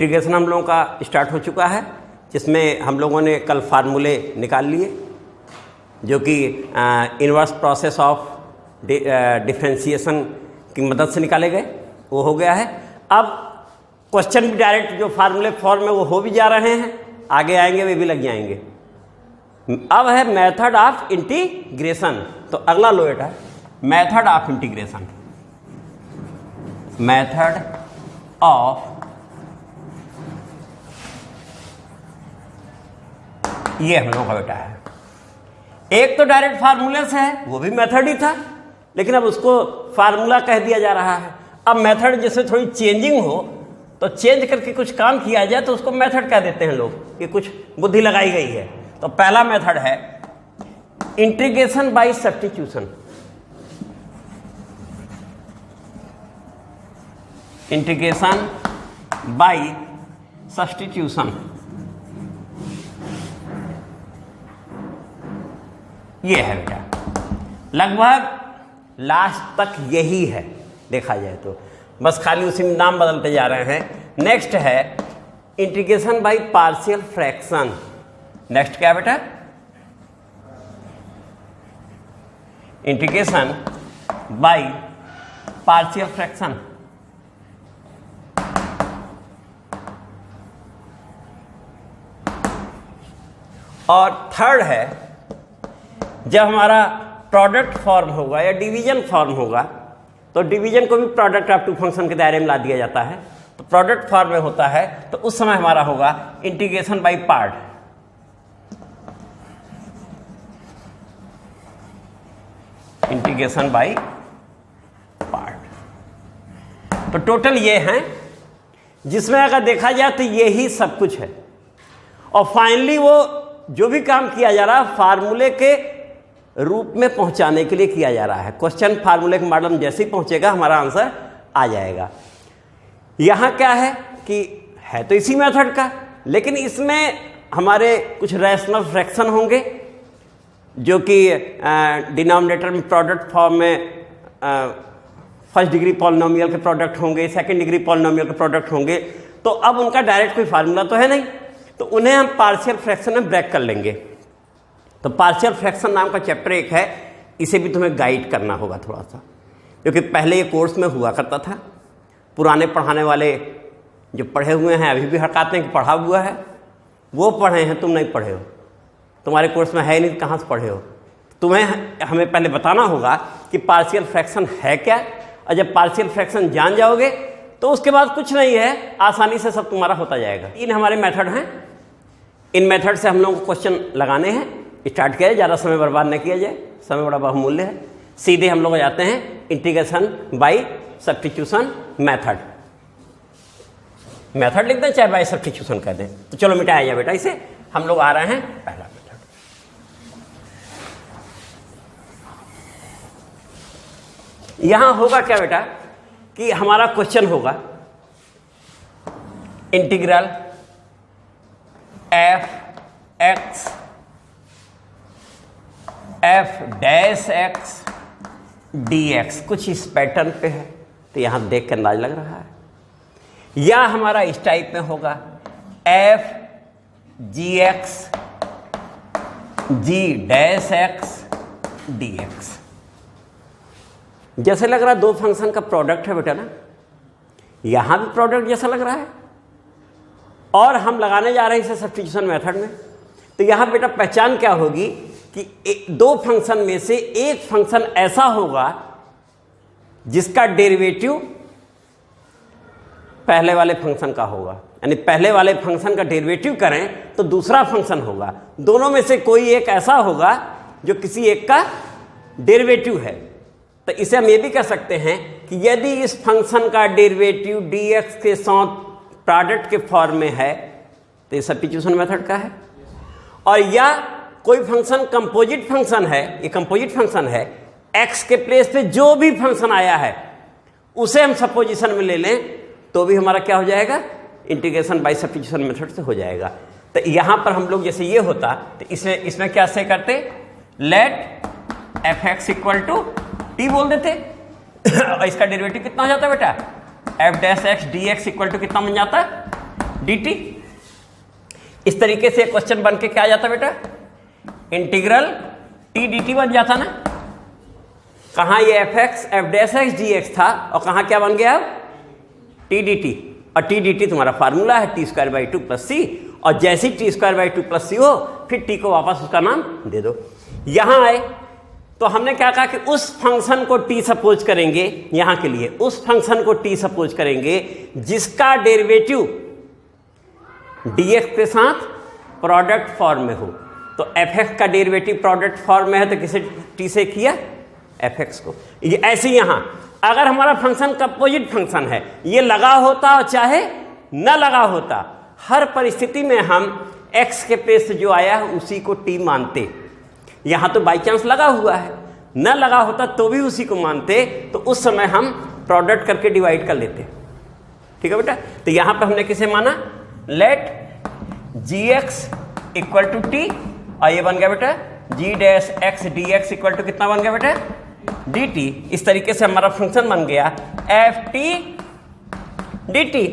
Integration हम लोगों का स्टार्ट हो चुका है, जिसमें हम लोगों ने कल फार्मूले निकाल लिए जो कि इन्वर्स प्रोसेस ऑफ डिफरेंशिएशन की मदद से निकाले गए, वो हो गया है। अब क्वेश्चन भी डायरेक्ट जो फार्मूले फॉर्म में वो हो भी जा रहे हैं, आगे आएंगे वे भी लग जाएंगे। अब है मेथड ऑफ इंटीग्रेशन, तो अगला लो बेटा method of integration. Method of ये हम लोगों का बेटा है। एक तो डायरेक्ट फार्मूले से है, वो भी मेथड ही था, लेकिन अब उसको फार्मूला कह दिया जा रहा है। अब मेथड जैसे थोड़ी चेंजिंग हो तो चेंज करके कुछ काम किया जाए तो उसको मेथड कह देते हैं लोग कि कुछ बुद्धि लगाई गई है। तो पहला मेथड है integration by substitution. Integration by substitution, ये है बेटा, लगभग लास्ट तक यही है देखा जाए तो, बस खाली उसी में नाम बदलते जा रहे हैं। नेक्स्ट है integration by partial fraction. Next क्या बेटा, इंटीग्रेशन बाय पार्शियल फ्रैक्शन। और थर्ड है जब हमारा प्रोडक्ट फॉर्म होगा या डिवीजन फॉर्म होगा तो डिवीजन को भी प्रोडक्ट ऑफ टू फंक्शन के दायरे में ला दिया जाता है। तो प्रोडक्ट फॉर्म में होता है तो उस समय हमारा होगा integration by part. Integration by part. तो टोटल ये हैं, जिसमें अगर देखा जाए तो ये ही सब कुछ है। और फाइनली वो जो भी काम किया जा रहा है फार्मूले के रूप में पहुंचाने के लिए किया जा रहा है। क्वेश्चन फार्मूले के मॉडल में जैसे ही पहुंचेगा हमारा आंसर आ जाएगा। यहां क्या है कि है तो इसी मेथड का, लेकिन इसमें हमारे कुछ रैशनल फ्रैक्शन होंगे जो कि डिनोमिनेटर में प्रोडक्ट फॉर्म में फर्स्ट डिग्री पॉलिनोमियल के प्रोडक्ट होंगे, सेकंड डिग्री पॉलिनोमियल के प्रोडक्ट होंगे। तो अब उनका डायरेक्ट कोई फार्मूला तो है नहीं, तो उन्हें हम पार्शियल फ्रैक्शन में ब्रेक कर लेंगे। तो पार्शियल फ्रैक्शन नाम का चैप्टर एक है, इसे भी तुम्हें गाइड करना होगा थोड़ा सा, क्योंकि पहले ये कोर्स में हुआ करता था। पुराने पढ़ाने वाले जो पढ़े हुए हैं अभी भी हड़काते हैं कि पढ़ा हुआ है, वो पढ़े हैं, तुम नहीं पढ़े हो, तुम्हारे कोर्स में है नहीं, कहाँ से पढ़े हो। तुम्हें हमें पहले बताना होगा कि पार्शियल फ्रैक्शन है क्या, और जब पार्शियल फ्रैक्शन जान जाओगे तो उसके बाद कुछ नहीं है, आसानी से सब तुम्हारा होता जाएगा। इन हमारे मेथड हैं, इन मेथड से हम लोगों को क्वेश्चन लगाने हैं। स्टार्ट किया जाए, ज़्यादा समय बर्बाद न किया जाए, समय बड़ा बहुमूल्य है। सीधे हम लोग जाते हैं integration by substitution method. Method लिख दें चाहे बाय सब्स्टिट्यूशन कह दें, तो चलो मिटाया जाए बेटा इसे। हम लोग आ रहे हैं पहला मेथड। यहां होगा क्या बेटा कि हमारा क्वेश्चन होगा integral F dash x d x, कुछ इस पैटर्न पे है, तो यहां देख के अंदाज लग रहा है। या हमारा इस टाइप में होगा एफ जी एक्स जी डैश एक्स डी एक्स। जैसे लग रहा है दो फंक्शन का प्रोडक्ट है बेटा ना, यहां भी प्रोडक्ट जैसा लग रहा है, और हम लगाने जा रहे हैं इसे सब्स्टिट्यूशन मेथड में। तो यहां बेटा पहचान क्या होगी कि दो फंक्शन में से एक फंक्शन ऐसा होगा जिसका डेरिवेटिव पहले वाले फंक्शन का होगा, यानी पहले वाले फंक्शन का डेरिवेटिव करें तो दूसरा फंक्शन होगा। दोनों में से कोई एक ऐसा होगा जो किसी एक का डेरिवेटिव है। तो इसे हम ये भी कह सकते हैं कि यदि इस फंक्शन का डेरिवेटिव dx के साथ प्रोडक्ट के फॉर्म में है तो ये सब्स्टिट्यूशन मेथड का है। और या कोई फंक्शन कंपोजिट फंक्शन है, ये कंपोजिट फंक्शन है, x के प्लेस पे जो भी फंक्शन आया है उसे हम सपोजिशन में ले लें तो भी हमारा क्या हो जाएगा, इंटीग्रेशन बाय सब्स्टिट्यूशन मेथड से हो जाएगा। तो यहां पर हम लोग जैसे ये होता तो इसमें क्या से करते, let f x equal to t बोल देते और इसका डेरिवेटिव कितना हो जाता है बेटा, f dash x d x equal to कितना बन जाता है, dt। इस तरीके से क्वेश्चन बन के क्या आ जाता बेटा, इंटीग्रल t dt बन जाता ना। कहां ये fx f dash x dx था और कहां क्या बन गया अब t dt, और t dt तुम्हारा फार्मूला है t square by 2 plus C, और जैसे ही t square by 2 plus C हो फिर t को वापस उसका नाम दे दो। यहां आए तो हमने क्या कहा कि उस फंक्शन को t सपोज करेंगे, यहां के लिए उस फंक्शन को t सपोज करेंगे जिसका डेरिवेटिव dx के साथ प्रोडक्ट फॉर्म में हो। तो fx का डेरिवेटिव प्रोडक्ट फॉर्म में है तो किसे t से किया, fx को। ये ऐसे यहां अगर हमारा फंक्शन कंपोजिट फंक्शन है, ये लगा होता और चाहे न लगा होता, हर परिस्थिति में हम x के प्लेस से जो आया है उसी को t मानते। यहां तो बाई चांस लगा हुआ है, न लगा होता तो भी उसी को मानते, तो उस समय हम प्रोडक्ट करके डिवाइड कर लेते। ठीक है बेटा, तो यहां पर हमने किसे माना, let gx equal to t, और ये बन गया बेटा g dash x dx equal to कितना बन गया बेटा, dt। इस तरीके से हमारा फंक्शन बन गया ft dt,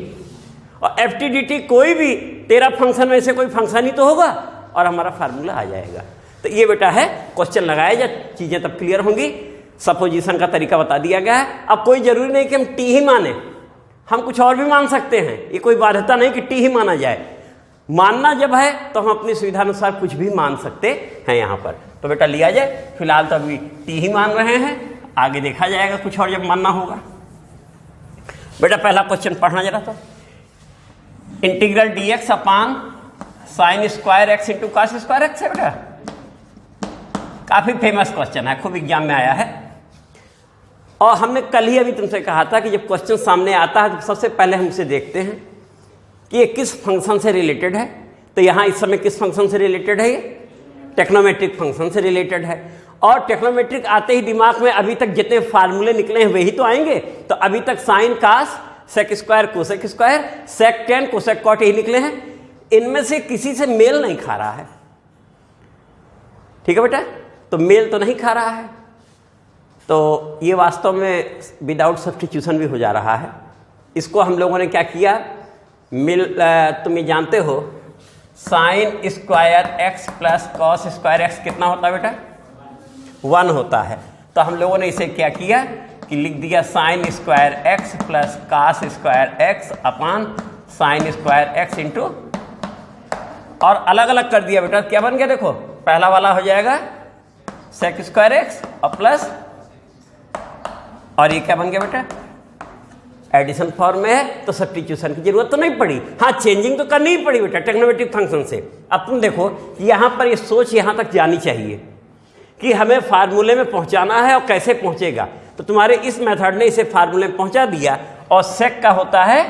और ft dt कोई भी तेरा फंक्शन में से कोई फंक्शन ही तो होगा और हमारा फार्मूला आ जाएगा। तो ये बेटा है क्वेश्चन लगाया जा, चीजें तब क्लियर होंगी। सपोजिशन का तरीका बता दिया गया है। अब कोई जरूरी नहीं कि हम टी ही माने, हम कुछ और भी मान सकते हैं, ये कोई बाध्यता नहीं कि टी ही माना जाए। मानना जब है तो हम अपनी सुविधा अनुसार कुछ भी मान सकते हैं यहाँ पर। तो बेटा लिया जाए, फिलहाल तो अभी टी ही मान रहे हैं, आगे देखा जाएगा कुछ और जब मानना होगा। बेटा पहला क्वेश्चन पढ़ना जरा, तो इंटीग्रल dx अपान sine square x into cos square x है बेटा। काफी फेमस क्वेश्चन है, खूब एग्जाम में आया है। और हमने कल ही अभी तुमसे कहा था कि जब क्वेश्चन सामने आता है तो सबसे पहले हम उसे देखते हैं कि ये किस फंक्शन से रिलेटेड है। तो यहाँ इस समय किस फंक्शन से रिलेटेड है, ये टेक्नोमेट्रिक फंक्शन से रिलेटेड है। और टेक्नोमेट्रिक आते ही दिमाग में अभी तक जितने फार्मूले निकले हैं वही तो आएंगे। तो अभी तक sine cos sec square cosec square sec tan cosec cot यही निकले हैं, इनमें से किसी से मेल नहीं खा रहा है। ठीक है बेटा, तो मेल तो नहीं खा रहा है, तो ये वास्तव में विदाउट सब्स्टिट्यूशन भी हो जा रहा है। इसको हम लोगों ने क्या किया, तुम ये जानते हो sine square x plus cos square x कितना होता है बेटा, 1 होता है। तो हम लोगों ने इसे क्या किया कि लिख दिया sine square x plus cos square x अपान साइन स्क्वायर एक्स इंटू, और अलग अलग कर दिया बेटा। क्या बन गया देखो, पहला वाला हो जाएगा सेक स्क्वायर एक्स और प्लस, और ये क्या बन गया बेटा, एडिशन फॉर्म में है तो सब्स्टिट्यूशन की जरूरत तो नहीं पड़ी। हाँ, चेंजिंग तो करनी ही पड़ी बेटा टेक्नोमेट्रिक फंक्शन से। अब तुम देखो यहां पर ये सोच यहां तक जानी चाहिए कि हमें फार्मूले में पहुंचाना है और कैसे पहुंचेगा। तो तुम्हारे इस मेथड ने इसे फार्मूले में पहुंचा दिया, और सेक का होता है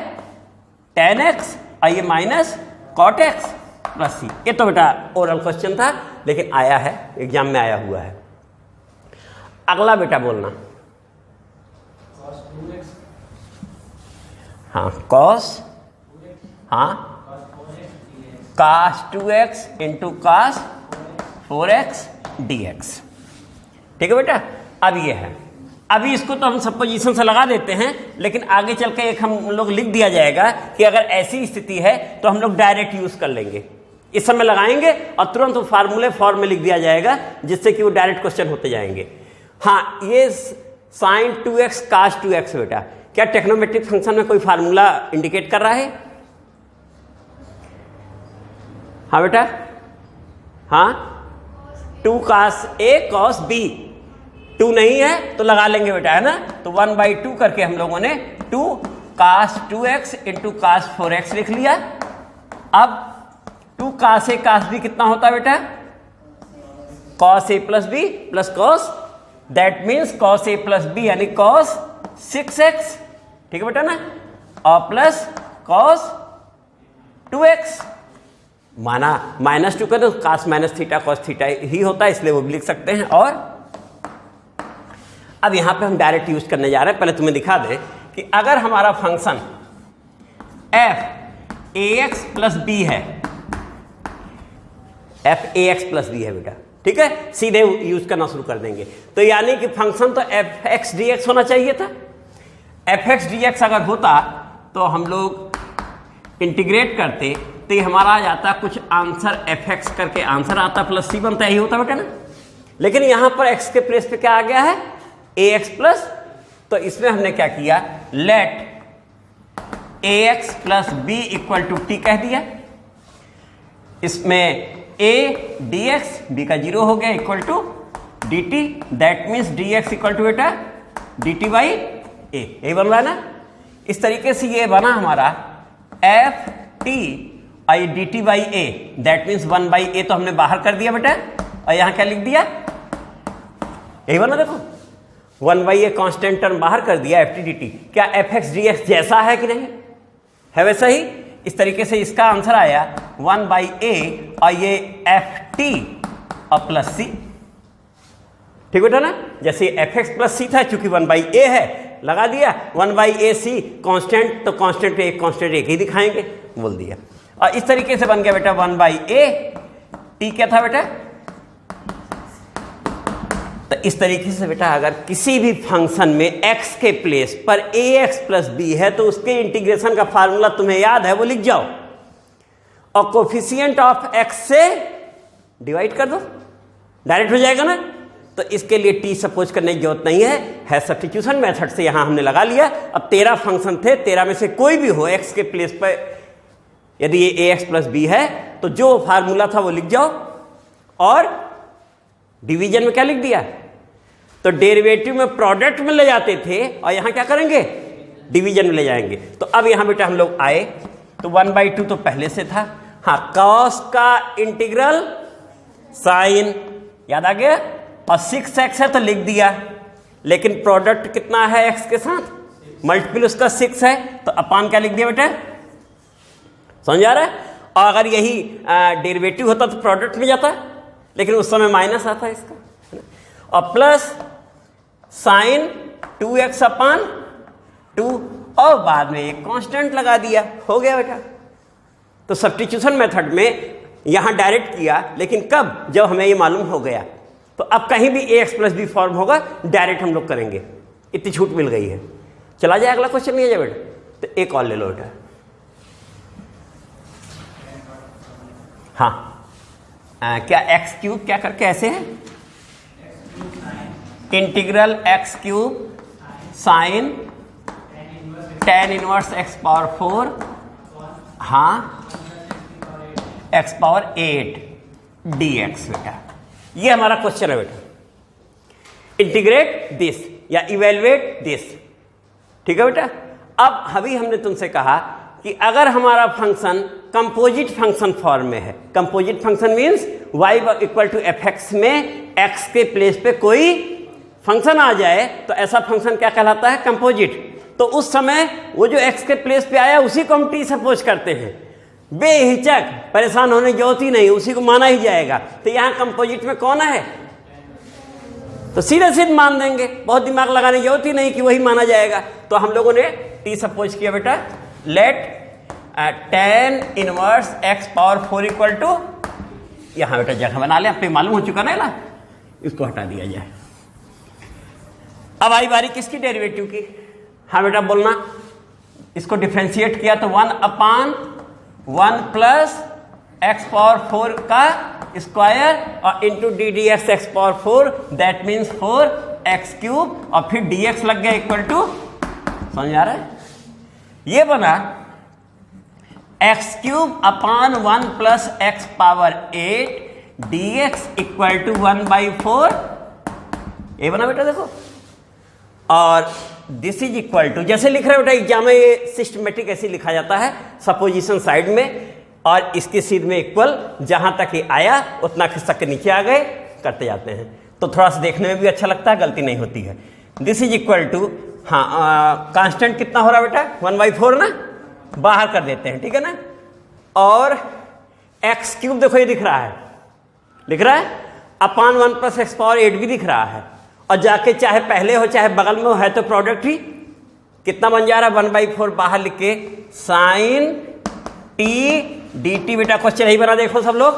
tan x और ये माइनस कॉट एक्स प्लस सी। ये तो बेटा ओरल क्वेश्चन था लेकिन आया है, एग्जाम में आया हुआ है। अगला बेटा बोलना, हाँ कॉस, हाँ cos 2x into cos 4x dx। ठीक है बेटा, अब ये है, अभी इसको तो हम सपोजिशन से लगा देते हैं, लेकिन आगे चल के एक हम लोग लिख दिया जाएगा कि अगर ऐसी स्थिति है तो हम लोग डायरेक्ट यूज कर लेंगे। इस समय लगाएंगे और तुरंत वो फार्मूले फॉर्म में लिख दिया जाएगा, जिससे कि वो डायरेक्ट क्वेश्चन होते जाएंगे। हाँ, ये साइन 2x cos 2x बेटा, क्या टेक्नोमेट्रिक फंक्शन में कोई फार्मूला इंडिकेट कर रहा है? हाँ बेटा, हाँ 2 cos a cos b, 2 नहीं है तो लगा लेंगे बेटा, है ना। तो 1/2 करके हम लोगों ने 2 cos 2x into cos 4x लिख लिया। अब 2 cos a cos b कितना होता है बेटा, cos a plus b plus cos, that means cos a plus b यानी cos 6x। ठीक है बेटा ना, और प्लस cos 2x, माना -2 का तो cos minus theta cos theta ही होता है, इसलिए वो भी लिख सकते हैं। और अब यहां पे हम डायरेक्ट यूज करने जा रहे हैं। पहले तुम्हें दिखा दे कि अगर हमारा function f ax plus b है, f ax प्लस b है बेटा, ठीक है, सीधे यूज करना शुरू कर देंगे। तो यानी कि फंक्शन तो fx dx होना चाहिए था। fx dx अगर होता तो हम लोग इंटीग्रेट करते तो ये हमारा आ जाता कुछ आंसर fx करके आंसर आता प्लस c बनता, यही होता बेटा ना। लेकिन यहां पर x के प्लेस पे क्या आ गया है, ax प्लस, तो इसमें हमने क्या किया, let ax plus b equal to t कह दिया। इसमें a dx, b का 0 हो गया, equal to dt, that means dx equal to बेटा dt बाई a, यही बन रहा है ना। इस तरीके से ये बना हमारा F T I D T by A, that means 1 by A तो हमने बाहर कर दिया बेटा, और यहां क्या लिख दिया, यही बना देखो 1 बाई ए कांस्टेंट टर्म बाहर कर दिया, एफ टी डी टी। क्या एफ एक्स डी एक्स जैसा है कि नहीं है, वैसा ही। इस तरीके से इसका आंसर आया 1 बाई ए और ये एफ टी और प्लस सी, ठीक बेटा ना। जैसे एफ एक्स प्लस सी था, चूंकि 1 बाई ए है लगा दिया, 1 बाई ए सी कांस्टेंट, तो कांस्टेंट एक ही दिखाएंगे, बोल दिया। और इस तरीके से बन गया बेटा 1 बाई ए, टी क्या था बेटा। तो इस तरीके से बेटा अगर किसी भी फंक्शन में x के प्लेस पर ax प्लस b है तो उसके इंटीग्रेशन का फार्मूला तुम्हें याद है, वो लिख जाओ और कोफिशिएंट ऑफ x से डिवाइड कर दो, डायरेक्ट हो जाएगा ना। तो इसके लिए t सपोज करने की जरूरत नहीं है सब्स्टिट्यूशन मेथड से यहां हमने लगा लिया। अब 13 फंक्शन थे, 13 में से कोई भी हो x के प्लेस पर यदि ये ax प्लस b है तो जो फार्मूला था वो लिख जाओ, और डिवीजन में क्या लिख दिया, तो डेरिवेटिव में प्रोडक्ट में ले जाते थे और यहां क्या करेंगे, डिवीजन में ले जाएंगे। तो अब यहां बेटा हम लोग आए तो 1/2 तो पहले से था, हाँ कॉस का इंटीग्रल साइन याद आ गया, और 6x है तो लिख दिया, लेकिन प्रोडक्ट कितना है x के साथ, मल्टीपल उसका 6 है, तो अपान क्या लिख दिया बेटा, समझ आ रहा है। और अगर यही डेरिवेटिव होता तो प्रोडक्ट में जाता, लेकिन उस समय माइनस आता है इसका, और प्लस साइन 2x अपान 2, और बाद में एक कांस्टेंट लगा दिया, हो गया बेटा। तो सब्स्टिट्यूशन मेथड में यहां डायरेक्ट किया, लेकिन कब, जब हमें ये मालूम हो गया। तो अब कहीं भी ax प्लस बी फॉर्म होगा डायरेक्ट हम लोग करेंगे, इतनी छूट मिल गई है। चला जाए अगला क्वेश्चन, नहीं है बेटा, तो एक और ले लो बेटा। हाँ क्या एक्स क्यूब क्या करके ऐसे है, integral x cube sign tan inverse x power 4, हाँ x पावर 8 dx बेटा, ये हमारा क्वेश्चन है बेटा। इंटीग्रेट दिस या इवेलुएट दिस, ठीक है बेटा। अब अभी हमने तुमसे कहा कि अगर हमारा फंक्शन कंपोजिट फंक्शन फॉर्म में है, composite function means y equal to f x में x के प्लेस पे कोई फंक्शन आ जाए तो ऐसा फंक्शन क्या कहलाता है, कंपोजिट। तो उस समय वो जो x के प्लेस पे आया उसी को हम t सपोज करते हैं, बेहिचक, परेशान होने की जरूरत ही नहीं, उसी को माना ही जाएगा। तो यहां कंपोजिट में कौन है, तो सीधे सीधे मान देंगे, बहुत दिमाग लगाने की जरूरत ही नहीं कि वही माना जाएगा। तो हम लोगों ने t सपोज किया बेटा, let tan inverse x power 4 equal to, यहां बेटा जगह बना ले, अपने मालूम हो चुका ना, इसको हटा दिया जाए। अब आई बारी किसकी, डेरिवेटिव की। हाँ बेटा बोलना, इसको डिफरेंशिएट किया तो 1 अपान 1 प्लस x पावर 4 का स्क्वायर और into D D x x power 4, that means 4x cube, और फिर dx लग गया इक्वल टू, समझ आ रहा है, ये बना x cube upon 1 plus x power 8 dx equal to 1/4, ये बना बेटा देखो। और दिस इज इक्वल टू, जैसे लिख रहे हो बेटा एग्जाम में, ये सिस्टमेटिक ऐसे लिखा जाता है सपोजिशन साइड में, और इसके सीध में इक्वल, जहां तक ये आया उतना खिसक के नीचे आ गए, करते जाते हैं, तो थोड़ा सा देखने में भी अच्छा लगता है, गलती नहीं होती है। दिस इज इक्वल टू, हाँ कांस्टेंट कितना हो रहा है बेटा, 1/4 ना, बाहर कर देते हैं, ठीक है ना। और एक्स क्यूब देखो ये दिख रहा है, लिख रहा है, अपान 1 प्लस एक्स पावर 8 भी दिख रहा है, और जाके चाहे पहले हो चाहे बगल में हो, है तो प्रोडक्ट ही, कितना बन जा रहा है 1/4 बाहर लिख के, साइन टी डी टी बेटा क्वेश्चन यही बना, देखो सब लोग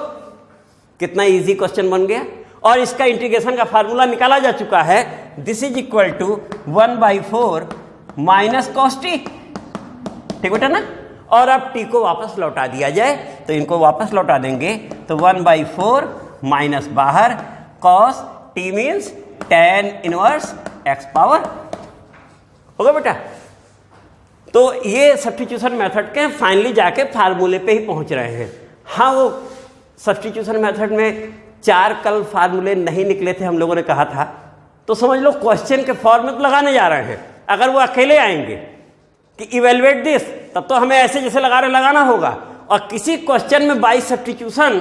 कितना इजी क्वेश्चन बन गया। और इसका इंटीग्रेशन का फार्मूला निकाला जा चुका है, this is equal to 1/4 minus cos t, ठीक बेटा ना। और अब t को वापस लौटा दिया जाए, तो इनको वापस लौटा देंगे तो 1/4 माइनस बाहर cos t means tan inverse x power होगा बेटा। तो ये सब्स्टिट्यूशन मेथड के फाइनली जाके फार्मूले पे ही पहुंच रहे हैं। हाँ, वो सब्स्टिट्यूशन मेथड में 4 कल फार्मूले नहीं निकले थे, हम लोगों ने कहा था, तो समझ लो क्वेश्चन के फॉर्म में तो लगाने जा रहे हैं। अगर वो अकेले आएंगे कि इवेलुएट दिस, तब तो हमें ऐसे जैसे लगा रहे लगाना होगा, और किसी क्वेश्चन में बाई सब्स्टिट्यूशन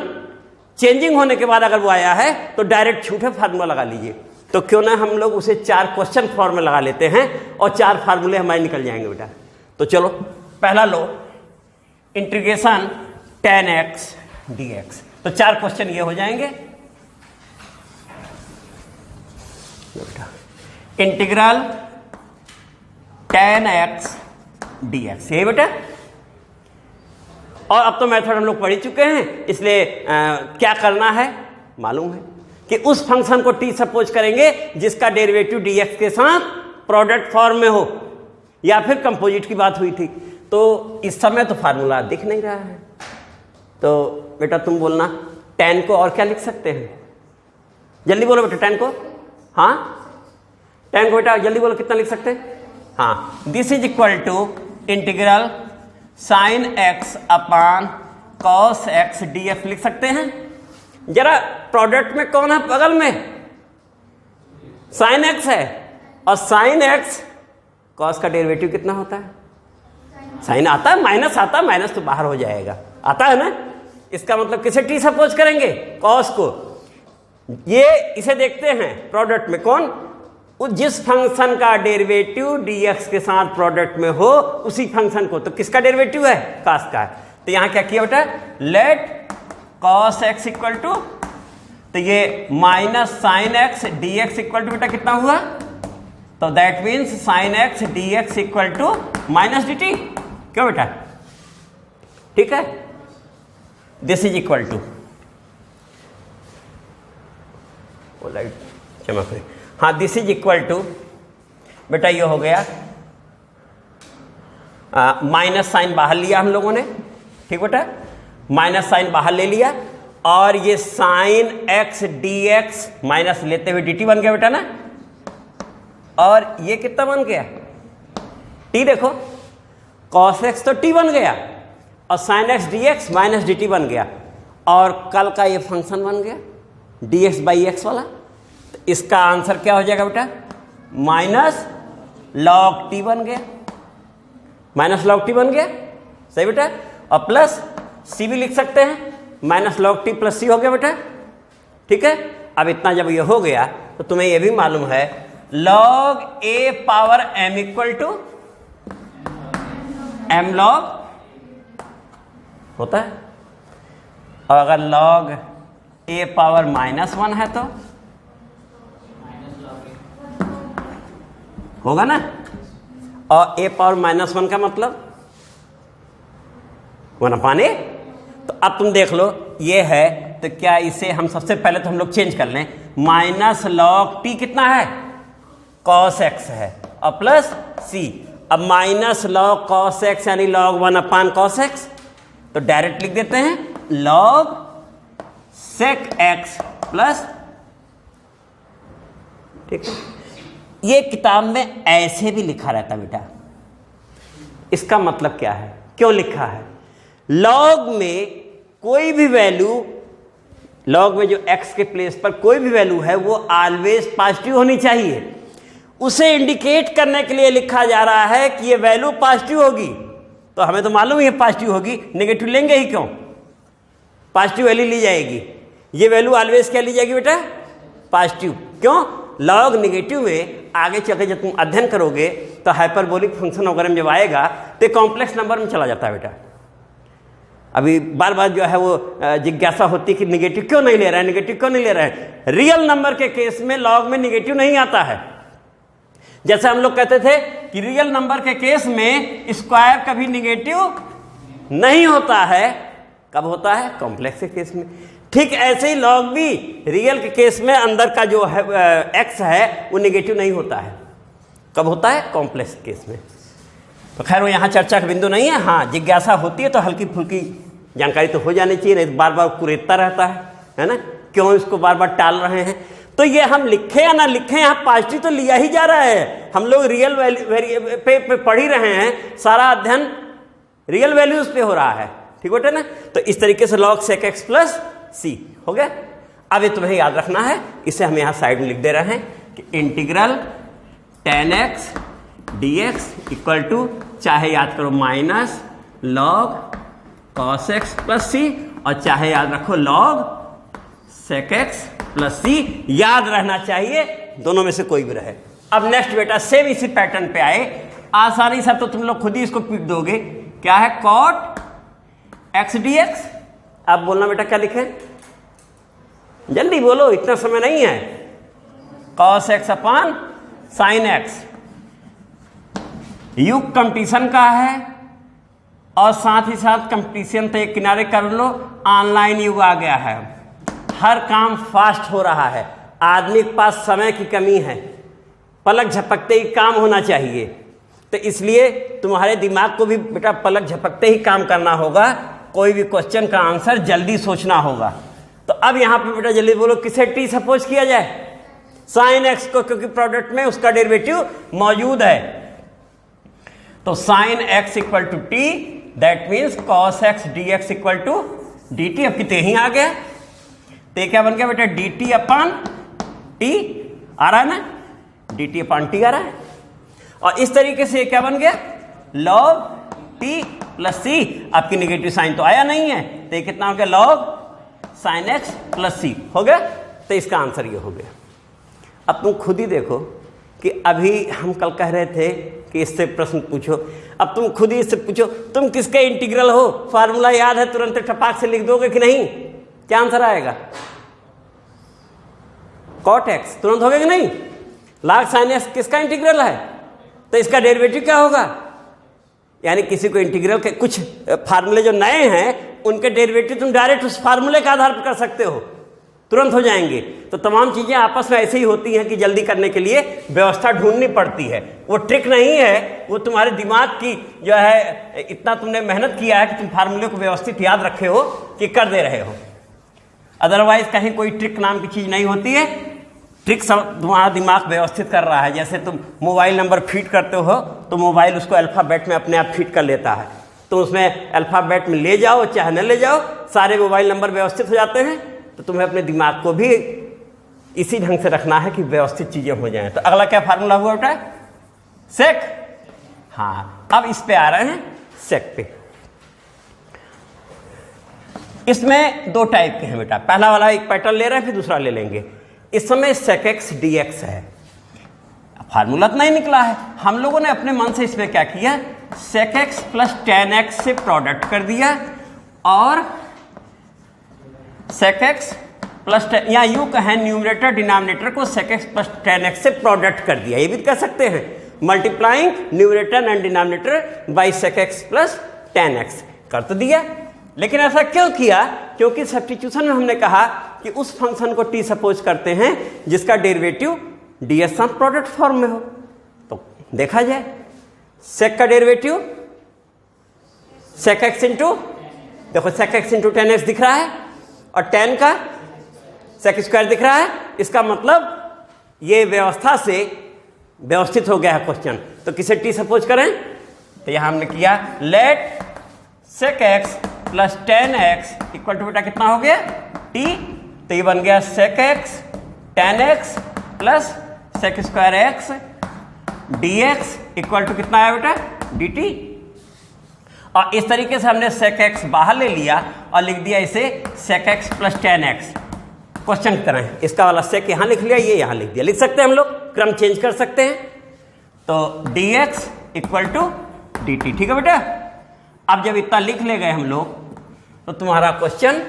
चेंजिंग होने के बाद अगर वो आया है तो डायरेक्ट छूटे फार्मूला लगा लीजिए। तो क्यों ना हम लोग उसे 4 क्वेश्चन फॉर्म में लगा लेते हैं और 4 फार्मूले हमारे निकल जाएंगे बेटा। तो चलो पहला लो, इंटीग्रेशन tan x dx। तो 4 क्वेश्चन ये हो जाएंगे। इंटीग्रल tan x dx, यही बेटा। और अब तो मेथड हम लोग पढ़ ही चुके हैं, इसलिए क्या करना है मालूम है कि उस फंक्शन को t सपोज करेंगे जिसका डेरिवेटिव dx के साथ प्रोडक्ट फॉर्म में हो, या फिर कंपोजिट की बात हुई थी। तो इस समय तो फार्मूला दिख नहीं रहा है, तो बेटा तुम बोलना tan को और क्या लिख सकते हैं, जल्दी बोलो बेटा tan को। हाँ, tan को बेटा जल्दी बोलो कितना लिख सकते हैं। हाँ, this is equal to integral sine x upon cos x df लिख सकते हैं। जरा प्रोडक्ट में कौन है बगल में, साइन x है, और साइन x कॉस का डेरिवेटिव कितना होता है, साइन आता है, माइनस आता है, माइनस तो बाहर हो जाएगा, आता है ना। इसका मतलब किसे t सपोज करेंगे, कॉस को। ये इसे देखते हैं प्रोडक्ट में कौन, जिस फंक्शन का डेरिवेटिव dx के साथ प्रोडक्ट में हो उसी फंक्शन को। तो किसका डेरिवेटिव है, कॉस का है। तो यहां क्या किया बेटा, let cos x equal to, तो ये minus sine x dx equal to बेटा कितना हुआ, तो that means sine x dx equal to minus dt। क्यों बेटा, ठीक है। दिस इज इक्वल टू, क्षमा करें, हाँ, दिस इज इक्वल टू बेटा ये हो गया, माइनस साइन बाहर लिया हम लोगों ने, ठीक बेटा, माइनस साइन बाहर ले लिया, और ये साइन x dx माइनस लेते हुए dt बन गया बेटा ना। और ये कितना बन गया, t देखो, cos x तो t बन गया, और sine x dx minus dt बन गया, और कल का ये फंक्शन बन गया dx बाई x वाला। तो इसका आंसर क्या हो जाएगा बेटा, माइनस log t बन गया, माइनस log t बन गया, सही बेटा। और प्लस c भी लिख सकते हैं, minus log t plus c हो गया बेटा, ठीक है। अब इतना जब ये हो गया तो तुम्हें ये भी मालूम है log a power m equal to m log होता है, और अगर log a पावर -1 है तो होगा ना। और a पावर -1 का मतलब 1/a। तो अब तुम देख लो ये है, तो क्या इसे हम सबसे पहले तो हम लोग चेंज कर लें, माइनस log t कितना है, cos x है, और प्लस c। अब माइनस log cos x यानी log 1/cos x, तो डायरेक्ट लिख देते हैं log sec x प्लस, ठीक है। ये किताब में ऐसे भी लिखा रहता बेटा, इसका मतलब क्या है, क्यों लिखा है, log में कोई भी वैल्यू, log में जो x के प्लेस पर कोई भी वैल्यू है वो ऑलवेज पॉजिटिव होनी चाहिए। उसे इंडिकेट करने के लिए लिखा जा रहा है कि ये वैल्यू पॉजिटिव होगी, तो हमें तो मालूम है पॉजिटिव होगी, नेगेटिव लेंगे ही क्यों, पॉजिटिव वैल्यू ली जाएगी। ये वैल्यू ऑलवेज क्या ली जाएगी बेटा, पॉजिटिव। क्यों, log नेगेटिव में आगे चलते जब तुम अध्ययन करोगे तो हाइपरबोलिक फंक्शन वगैरह में जब आएगा तो कॉम्प्लेक्स नंबर में चला जाता है बेटा। अभी बार बार जो है वो जिज्ञासा होती है कि नेगेटिव क्यों नहीं ले रहा है, नेगेटिव क्यों नहीं ले रहा है। रियल नंबर के केस में log में नेगेटिव नहीं आता है। जैसे हम लोग कहते थे कि रियल नंबर के केस में स्क्वायर कभी नेगेटिव नहीं होता है, कब होता है, कॉम्प्लेक्स के केस में। ठीक ऐसे ही log भी रियल के केस में अंदर का जो है x है वो नेगेटिव नहीं होता है, कब होता है, कॉम्प्लेक्स केस में। तो खैर वो यहाँ चर्चा का बिंदु नहीं है। हाँ, जिज्ञासा होती है तो हल्की फुल्की जानकारी तो हो जानी चाहिए, नहीं बार बार कुरेदता रहता है ना, क्यों इसको बार बार टाल रहे हैं। तो ये हम लिखें या ना लिखें, यहाँ पॉजिटिव तो लिया ही जा रहा है। हम लोग रियल वैल्यू पे पढ़ ही रहे हैं, सारा अध्ययन रियल वैल्यूज पे हो रहा है, ठीक बेटा ना। तो इस तरीके से log sec x plus C हो गया। अब ये तुम्हें याद रखना है, इसे हम यहाँ साइड में लिख दे रहे हैं कि integral tan x dx equal to, चाहे याद करो minus log cos x plus C, और चाहे याद रखो log sec x plus C. याद रहना चाहिए, दोनों में से कोई भी रहे। अब नेक्स्ट बेटा सेम इसी पैटर्न पे आए, आसानी से तो तुम लोग खुद ही इसको पीट दोगे। क्या है cot x dx। अब बोलना बेटा क्या लिखे, जल्दी बोलो, इतना समय नहीं है। cos x अपान sin x, युग कंपटीशन का है और साथ ही साथ कंपटीशन तो एक किनारे कर लो, ऑनलाइन युग आ गया है, हर काम फास्ट हो रहा है, आदमी के पास समय की कमी है, पलक झपकते ही काम होना चाहिए। तो इसलिए तुम्हारे दिमाग को भी बेटा पलक झपकते ही काम करना होगा, कोई भी क्वेश्चन का आंसर जल्दी सोचना होगा। तो अब यहां पे बेटा जल्दी बोलो, किसे टी सपोज किया जाए, साइन एक्स को, क्योंकि प्रोडक्ट में उसका डेरिवेटिव मौजूद है। तो sine x equal to t, that means cos x d x equal to d t. अब कितने ही आ गया, तो क्या बन गया बेटा डी टी अपन टी आ रहा है ना, डी टी अपन टी आ रहा है। और इस तरीके से क्या बन गया log टी प्लस सी। आपकी निगेटिव साइन तो आया नहीं है, तो ये कितना हो गया log sine x plus C हो गया। तो इसका आंसर ये हो गया। अब तुम खुद ही देखो कि अभी हम कल कह रहे थे कि इससे प्रश्न पूछो, अब तुम खुद ही इससे पूछो तुम किसके इंटीग्रल हो, फार्मूला याद है, तुरंत टपाक से लिख दोगे कि नहीं, क्या आंसर आएगा cot x, तुरंत हो गया कि नहीं। log sin x किसका इंटीग्रल है, तो इसका डेरिवेटिव क्या होगा। यानी किसी को इंटीग्रल के कुछ फार्मूले जो नए हैं उनके डेरिवेटिव तुम डायरेक्ट उस फार्मूले के आधार पर कर सकते हो, तुरंत हो जाएंगे। तो तमाम चीजें आपस में ऐसे ही होती हैं कि जल्दी करने के लिए व्यवस्था ढूंढनी पड़ती है। वो ट्रिक नहीं है, वो तुम्हारे दिमाग की जो है, इतना तुमने मेहनत किया है कि तुम फार्मूले को व्यवस्थित याद रखे हो कि कर दे रहे हो। अदरवाइज कहीं कोई ट्रिक नाम की चीज नहीं होती है, ट्रिक सब तुम्हारा दिमाग व्यवस्थित कर रहा है। जैसे तुम मोबाइल नंबर फीड करते हो तो मोबाइल उसको अल्फाबेट में अपने आप फीड कर लेता है, तो उसमें अल्फाबेट में ले जाओ चाहे न ले जाओ, सारे मोबाइल नंबर व्यवस्थित हो जाते हैं। तो तुम्हें अपने दिमाग को भी इसी ढंग से रखना है कि व्यवस्थित चीजें हो जाएं। तो अगला क्या फार्मूला हुआ बेटा, सेक। हाँ, अब इस पे आ रहे हैं सेक पे। इसमें दो टाइप के हैं बेटा, पहला वाला एक पैटर्न ले रहे हैं, फिर दूसरा ले लेंगे। इस समय sec x dx है, फार्मूला तो नहीं निकला है, हम लोगों ने अपने मन से इसमें क्या किया, sec x plus tan x से प्रोडक्ट कर दिया, और sec x प्लस या यूं कहें न्यूमरेटर डिनोमिनेटर को sec x plus tan x से प्रोडक्ट कर दिया, ये भी कह सकते हैं, multiplying numerator and denominator by sec x plus tan x कर तो दिया। लेकिन ऐसा क्यों किया, क्योंकि सब्स्टिट्यूशन में हमने कहा कि उस फंक्शन को टी सपोज करते हैं जिसका derivative ds some product form में हो। तो देखा जाए sec का डेरिवेटिव sec x इंटू, देखो sec x into tan x दिख रहा है, और tan का sec स्क्वायर दिख रहा है। इसका मतलब ये व्यवस्था से व्यवस्थित हो गया है क्वेश्चन। तो किसे टी सपोज करें, तो यहां हमने किया let sec x plus tan x equal to बेटा कितना हो गया t, तो ये बन गया sec x tan x plus sec square x dx equal to कितना आया बेटा dt। और इस तरीके से हमने sec x बाहर ले लिया और लिख दिया इसे sec x plus tan x, question की तरह। इसका वाला sec यहां लिख लिया, ये यहां लिख दिया, लिख सकते हैं हम लोग, क्रम चेंज कर सकते हैं। तो dx इक्वल टू dt, ठीक है बेटा। अब जब इतना लिख ले गए हम लोग, तो तुम्हारा क्वेश्चन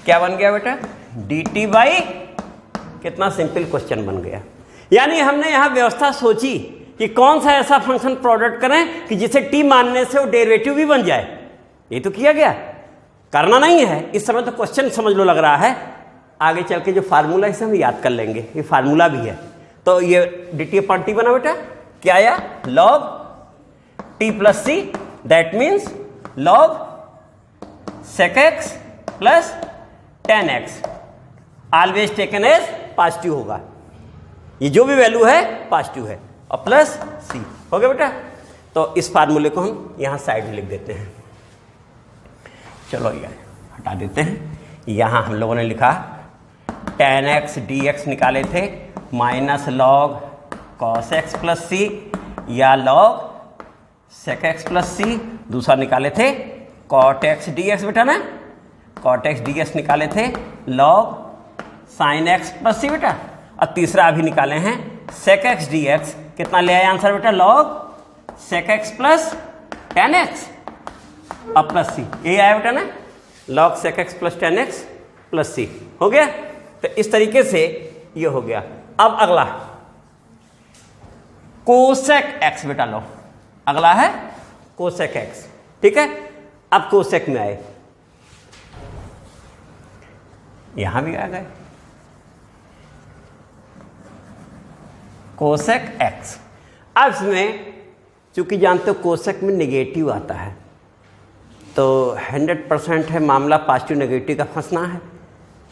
क्या बन गया बेटा, dt बाई कितना सिंपल क्वेश्चन बन गया। यानी हमने यहां व्यवस्था सोची कि कौन सा ऐसा फंक्शन प्रोडक्ट करें कि जिसे t मानने से वो डेरिवेटिव भी बन जाए। ये तो किया गया, करना नहीं है इस समय, तो क्वेश्चन समझ लो लग रहा है। आगे चल के जो फार्मूला इसे हम याद कर लेंगे, ये फार्मूला भी है। तो ये dt अपॉन t बना बेटा, क्या आया log t plus c, that means log sec x plus tan x always taken as positive होगा। ये जो भी वैल्यू है पॉजिटिव है, और प्लस सी हो गया बेटा। तो इस फार्मूले को हम यहां साइड में लिख देते हैं। चलो ये हटा देते हैं। यहां हम लोगों ने लिखा tan x dx निकाले थे minus log cos x plus C या log sec x plus C. दूसरा निकाले थे cot x dx बेटा ना, cot x dx निकाले थे log sin x प्लस सी बेटा। और तीसरा अभी निकाले हैं sec x dx, कितना ले आए आंसर बेटा, log sec x plus tan x और प्लस सी, यही आया बेटा ना, log sec x plus tan x plus C. हो गया। तो इस तरीके से ये हो गया। अब अगला कोसेक x बेटा लो, अगला है कोसेक x, ठीक है। अब कोसेक में आए, यहां भी आ गए कोसेक x। अब इसमें चूंकि जानते हो कोसेक में नेगेटिव आता है, तो 100% है मामला पॉजिटिव नेगेटिव का फंसना है,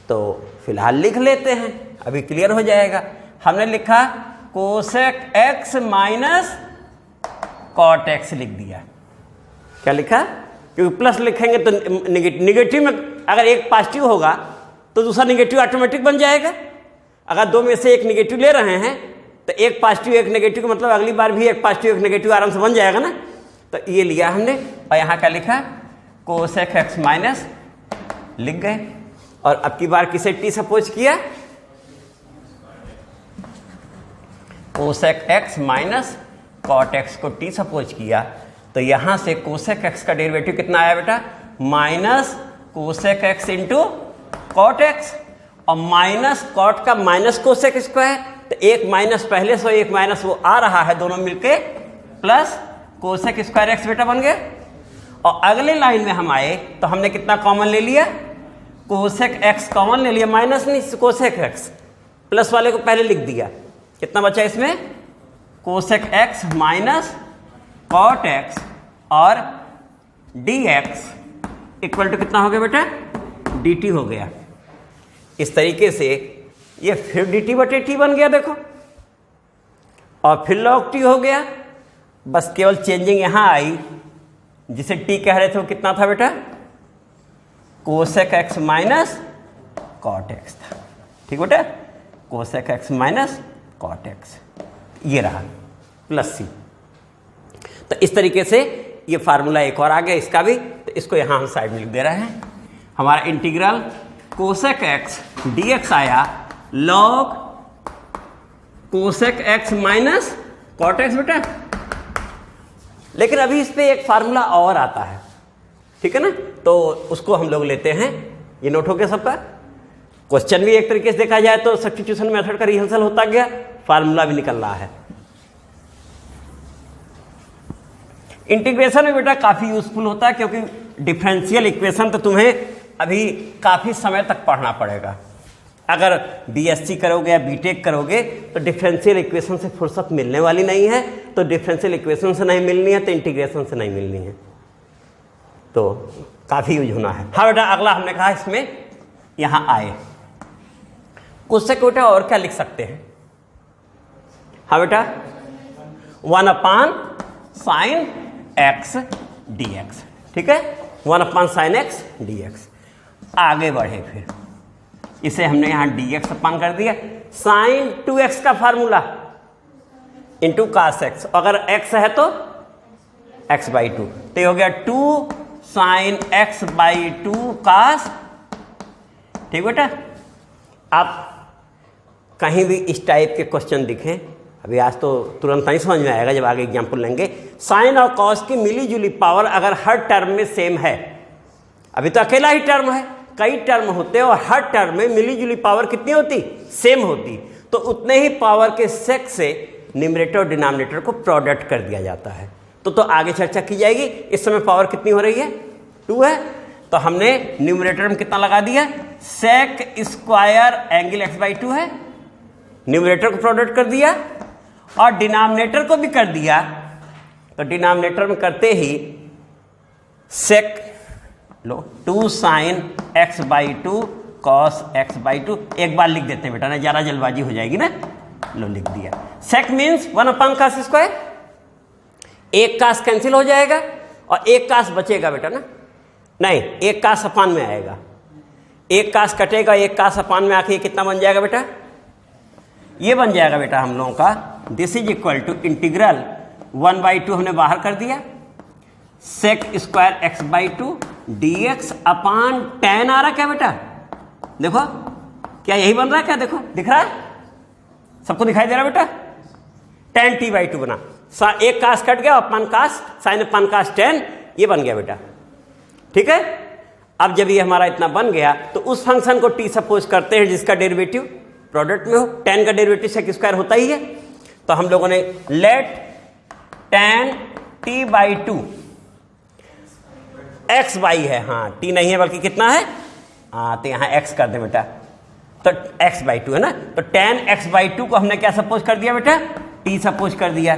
तो फिलहाल लिख लेते हैं, अभी क्लियर हो जाएगा। हमने लिखा cosec x minus cot x लिख दिया। क्या लिखा, क्योंकि प्लस लिखेंगे तो नेगेटिव में अगर एक पॉजिटिव होगा तो दूसरा नेगेटिव ऑटोमेटिक बन जाएगा। अगर दो में से एक नेगेटिव ले रहे हैं तो एक पॉजिटिव एक नेगेटिव का मतलब अगली बार भी एक पॉजिटिव एक नेगेटिव आराम से बन जाएगा ना। तो ये लिया हमने, और यहाँ क्या लिखा कोसेक x माइनस लिख गए। और अब की बार किसे t सपोज किया, cosec x minus cot x को t सपोज किया। तो यहां से कोसेक x का डेरिवेटिव कितना आया बेटा, minus cosec x into cot x, और माइनस कॉट का माइनस कोसेक स्क्वायर, तो एक माइनस पहले से एक माइनस वो आ रहा है, दोनों मिलके प्लस कोसेक स्क्वायर x बेटा बन गया। और अगले लाइन में हम आए तो हमने कितना कॉमन ले लिया, कोसेक x कॉमन ले लिया, माइनस नहीं कोसेक x, प्लस वाले को पहले लिख दिया। कितना बचा इसमें, cosec x minus cot x और dx इक्वल टू कितना हो गया बेटा, dt हो गया। इस तरीके से ये फिर dt बटे t बन गया देखो, और फिर log t हो गया। बस केवल चेंजिंग यहां आई, जिसे t कह रहे थे वो कितना था बेटा, cosec x minus cot x था, ठीक बेटा, cosec x minus cot x, ये रहा प्लस सी। तो इस तरीके से ये फार्मूला एक और आ गया इसका भी, तो इसको यहां हम साइड में लिख दे रहे हैं। हमारा इंटीग्रल कोसेक x dx आया log cosec x minus cot x बेटा। लेकिन अभी इस पे एक फार्मूला और आता है, ठीक है ना, तो उसको हम लोग लेते हैं। ये नोट हो गया सबका। क्वेश्चन भी एक तरीके से देखा जाए तो सब्स्टिट्यूशन मेथड का रिहर्सल होता गया, फार्मूला भी निकल रहा है। इंटीग्रेशन में बेटा काफी यूजफुल होता है, क्योंकि डिफरेंशियल इक्वेशन तो तुम्हें अभी काफी समय तक पढ़ना पड़ेगा। अगर बीएससी करोगे या बीटेक करोगे तो डिफरेंशियल इक्वेशन से फुर्सत मिलने वाली नहीं है, तो डिफरेंशियल इक्वेशन से नहीं मिलनी है तो इंटीग्रेशन से नहीं मिलनी है, तो काफी यूज होना है। हाँ बेटा, अगला हमने कहा इसमें यहां आए कोसेक बेटा और क्या लिख सकते हैं, हाँ बेटा 1 साइन एक्स dx, ठीक है, 1 साइन एक्स dx। आगे बढ़े फिर इसे हमने यहां dx अपान कर दिया, साइन 2x का फार्मूला इंटू कास x, अगर x है तो x/2, तो हो गया 2 साइन x/2 कास, ठीक बेटा। आप कहीं भी इस टाइप के क्वेश्चन दिखें, अभी आज तो तुरंत नहीं समझ में आएगा, जब आगे एग्जाम्पल लेंगे। साइन और कॉस की मिली जुली पावर अगर हर टर्म में सेम है, अभी तो अकेला ही टर्म है, कई टर्म होते और हर टर्म में मिली जुली पावर कितनी होती, सेम होती, तो उतने ही पावर के सेक से न्यूमरेटर और डिनोमिनेटर को प्रोडक्ट कर दिया जाता है। तो आगे चर्चा की जाएगी। इस समय पावर कितनी हो रही है, 2 है, तो हमने न्यूमरेटर में कितना लगा दिया, सेक स्क्वायर एंगल x/2 है, न्यूमरेटर को प्रोडक्ट कर दिया और डिनोमिनेटर को भी कर दिया, तो डिनोमिनेटर में करते ही सेक लो 2 sin x/2 cos x/2 एक बार लिख देते हैं बेटा ना, ज़्यादा जल्दबाजी हो जाएगी ना। लो लिख दिया। सेक मीन्स 1/cos²। एक कास कैंसिल हो जाएगा और एक कास बचेगा बेटा ना, नहीं एक कास अपान में आएगा, एक कास कटेगा, एक कास अपान में आके कितना बन जाएगा बेटा, ये बन जाएगा बेटा हम लोगों का this is equal to integral 1/2 हमने बाहर कर दिया sec² x/2 dx अपान tan आ रहा क्या बेटा, देखो क्या यही बन रहा है क्या, देखो दिख रहा है, सबको दिखाई दे रहा है बेटा, tan t/2 बना, एक कास कट गया, अपान कास साइन अपान कास tan, ये बन गया बेटा। ठीक है, अब जब ये हमारा इतना बन गया तो उस फंक्शन को t सपोज करते हैं जिसका डेरिवेटिव प्रोडक्ट में हो, tan का डेरिवेटिव sec² होता ही है, तो हम लोगों ने लेट tan t/2 x/y है, हाँ t नहीं है बल्कि कितना है, हाँ तो यहाँ x कर दे बेटा, तो x/2 है ना, तो tan x/2 को हमने क्या सपोज कर दिया बेटा, t सपोज कर दिया,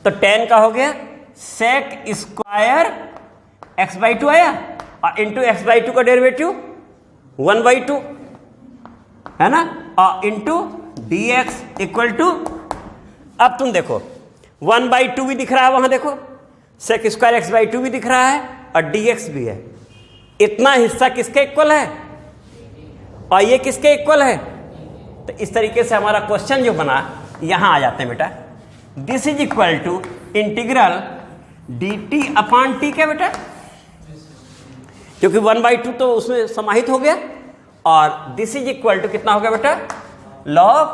तो tan का हो गया sec² x/2 आया और इंटू x/2 का डेरिवेटिव 1/2 है ना, और इंटू dx इक्वल टू, अब तुम देखो 1/2 भी दिख रहा है वहां, देखो sec² x/2 भी दिख रहा है और dx भी है, इतना हिस्सा किसके इक्वल है और ये किसके इक्वल है, तो इस तरीके से हमारा क्वेश्चन जो बना यहां आ जाते हैं बेटा, this is equal to integral dt upon t क्या बेटा, क्योंकि 1/2 तो उसमें समाहित हो गया, और दिस इज इक्वल टू कितना हो गया बेटा, log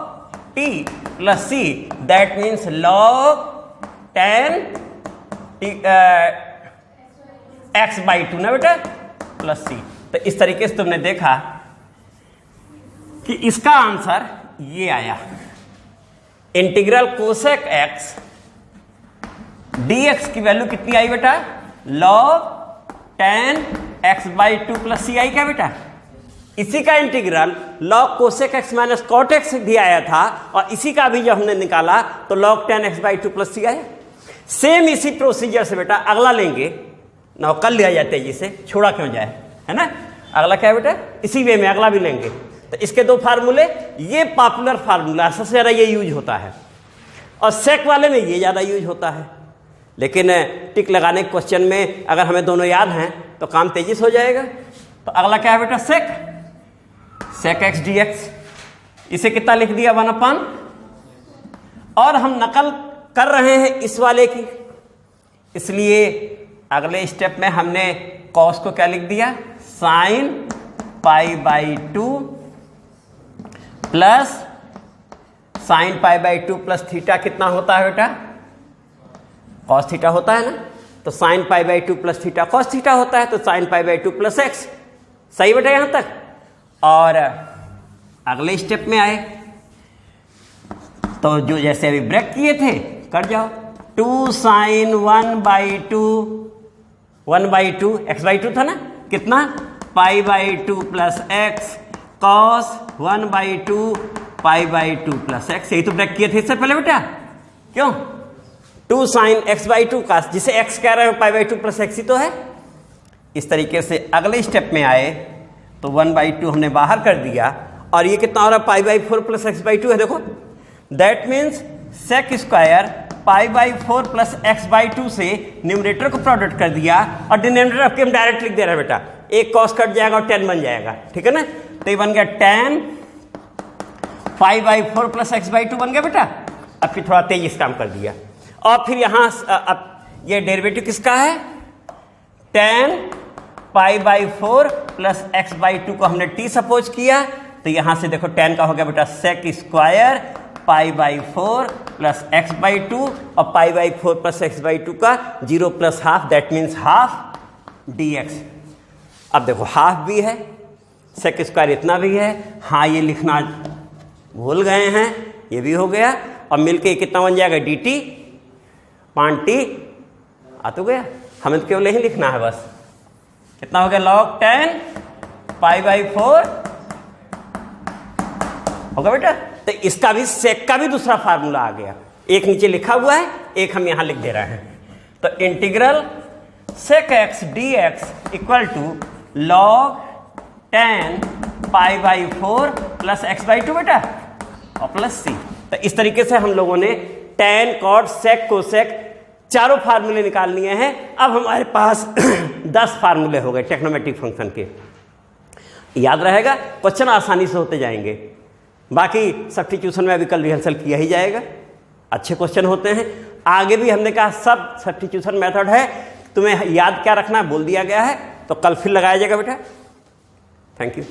t plus c, that means log tan x/2 ना बेटा प्लस c। तो इस तरीके से तुमने देखा कि इसका आंसर ये आया, इंटीग्रल कोसेक x dx की वैल्यू कितनी आई बेटा, log tan x/2 plus c आई क्या बेटा, इसी का integral log cosec x minus cot x भी आया था, और इसी का भी जब हमने निकाला तो log tan x/2 plus c आया। सेम इसी प्रोसीजर से बेटा अगला लेंगे ना, कर लिया जाता है जिसे, छोड़ा क्यों जाए, है ना, अगला क्या है बेटा, इसी वे में अगला भी लेंगे। तो इसके दो फार्मूले, ये पॉपुलर फार्मूला सबसे ज़्यादा ये यूज होता है, और सेक वाले में ये ज़्यादा यूज होता है, लेकिन टिक लगाने के क्वेश्चन में अगर हमें दोनों याद हैं तो काम तेजी से हो जाएगा। तो अगला क्या है बेटा, सेक x dx, इसे कितना लिख दिया 1/, और हम नकल कर रहे हैं इस वाले की, इसलिए अगले स्टेप में हमने कॉस को क्या लिख दिया, sin π/2 plus sin π/2 plus theta कितना होता है बेटा, cos थीटा होता है ना, तो sin π/2 plus theta cos theta होता है, तो sin π/2 प्लस x, सही बेटा यहां तक। और अगले स्टेप में आए तो जो जैसे अभी ब्रेक किए थे कर जाओ, 2 sin 1/2 x/2 था ना, कितना π/2 plus x cos 1/2 π/2 plus x, यही तो ब्रेक किए थे इससे पहले बेटा, क्यों 2 sin x/2 का जिसे x कह रहे हो π/2 प्लस x ही तो है। इस तरीके से अगले स्टेप में आए तो 1/2 हमने बाहर कर दिया, और ये कितना हो रहा है π/4 प्लस x/2 है, देखो that means sec² π/4 plus x/2 से न्यूमरेटर को प्रोडक्ट कर दिया, और डिनोमिनेटर हम डायरेक्ट लिख दे रहे हैं बेटा, एक कॉस कट जाएगा और tan बन जाएगा, ठीक है ना, तो ये बन गया tan π/4 प्लस x/2 बन गया बेटा। अब फिर थोड़ा तेज इस काम कर दिया, और फिर यहां अब ये डेरिवेटिव किसका है, tan π/4 प्लस x/2 को हमने t सपोज किया, तो यहां से देखो tan का हो गया बेटा sec² π/4 प्लस x/2, और π/4 प्लस x/2 का 0 plus half, that means half dx। अब देखो हाफ भी है, sec² इतना भी है, हाँ ये लिखना भूल गए हैं, ये भी हो गया, और मिलके कितना बन जाएगा dt पान t आ तो गया, हमें तो केवल यही लिखना है बस, कितना हो गया log tan π/4 होगा बेटा। तो इसका भी सेक का भी दूसरा फार्मूला आ गया, एक नीचे लिखा हुआ है, एक हम यहां लिख दे रहे हैं। तो integral sec x dx equal to log tan pi by 4 plus x by 2 बेटा और प्लस सी। तो इस तरीके से हम लोगों ने tan cot sec cosec चारों फार्मूले निकाल लिए हैं। अब हमारे पास 10 फार्मूले हो गए टेक्नोमेट्रिक फंक्शन के। याद रहेगा, क्वेश्चन आसानी से होते जाएंगे। बाकी सब्स्टिट्यूशन में अभी कल रिहर्सल किया ही जाएगा, अच्छे क्वेश्चन होते हैं। आगे भी हमने कहा सब सब्स्टिट्यूशन मेथड है, तुम्हें याद क्या रखना है बोल दिया गया है, तो कल फिर लगाया जाएगा बेटा। Thank you.